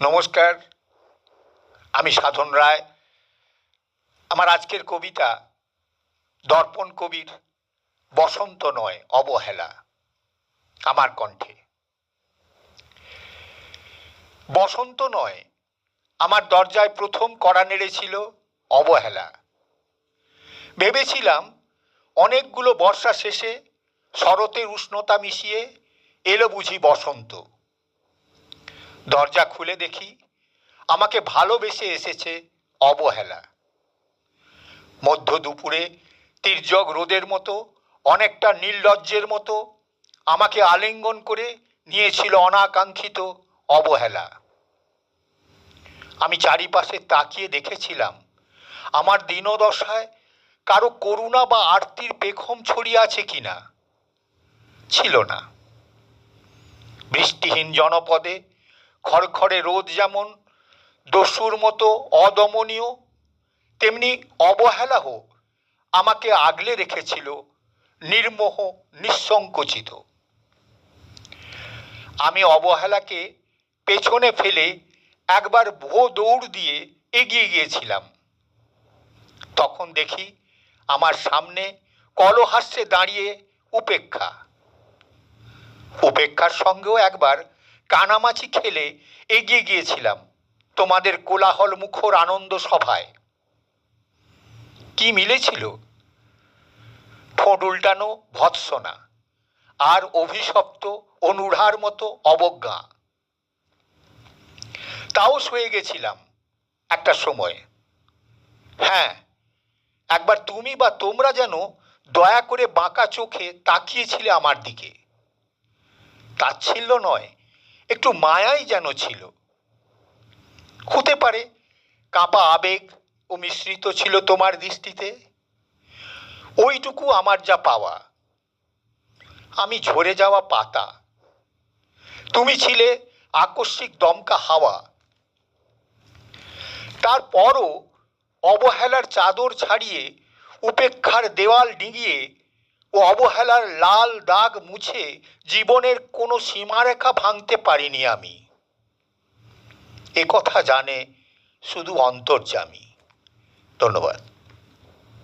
নমস্কার, আমি সাধন রায়। আমার আজকের কবিতা দর্পণ কবির বসন্ত নয় অবহেলা, আমার কণ্ঠে। বসন্ত নয়, আমার দরজায় প্রথম কড়া নেড়েছিল অবহেলা। ভেবেছিলাম অনেকগুলো বর্ষা শেষে শরতের উষ্ণতা মিশিয়ে এলো বুঝি বসন্ত। দরজা খুলে দেখি আমাকে ভালোবেসে এসেছে অবহেলা। মধ্য দুপুরে তির্যক রোদের মতো, অনেকটা নির্লজ্জের মতো আমাকে আলিঙ্গন করে নিয়েছিল অনাকাঙ্ক্ষিত অবহেলা। আমি চারিপাশে তাকিয়ে দেখেছিলাম আমার দীনদশায় কারো করুণা বা আরতির পেখম ছড়িয়ে আছে কিনা। ছিল না। বৃষ্টিহীন জনপদে খড়খড়ে রোদ যেমন দস্যুর মতো অদমনীয়, তেমনি অবহেলাও আমাকে আগলে রেখেছিল নির্মোহ, নিঃসংকোচিত। আমি অবহেলাকে পেছনে ফেলে একবার ভো দৌড় দিয়ে এগিয়ে গিয়েছিলাম। তখন দেখি আমার সামনে কলহাস্যে দাঁড়িয়ে উপেক্ষা। উপেক্ষার সঙ্গেও একবার কানামাছি খেলে এগিয়ে গিয়েছিলাম তোমাদের কোলাহল মুখর আনন্দ সভায়। কি মিলেছিল? ঠোঁট উল্টানো ভৎসনা আর অভিশপ্ত অনুরার মতো অবজ্ঞা। তাও সয়ে গেছিলাম একটা সময়। হ্যাঁ, একবার তুমি বা তোমরা যেন দয়া করে বাঁকা চোখে তাকিয়েছিলে আমার দিকে। তাচ্ছিল্য নয়, একটু মায়াই যেন ছিল। হতে পারে কাঁপা আবেগ ও মিশ্রিত ছিল তোমার দৃষ্টিতে। ওইটুকু আমার যা পাওয়া। আমি ঝরে যাওয়া পাতা, তুমি ছিলে আকস্মিক দমকা হাওয়া। তারপরও অবহেলার চাদর ছাড়িয়ে, উপেক্ষার দেওয়াল ডিঙিয়ে ও অবহেলার লাল দাগ মুছে জীবনের কোনো সীমারেখা ভাঙতে পারিনি আমি। এ কথা জানে শুধু অন্তর্যামী। ধন্যবাদ।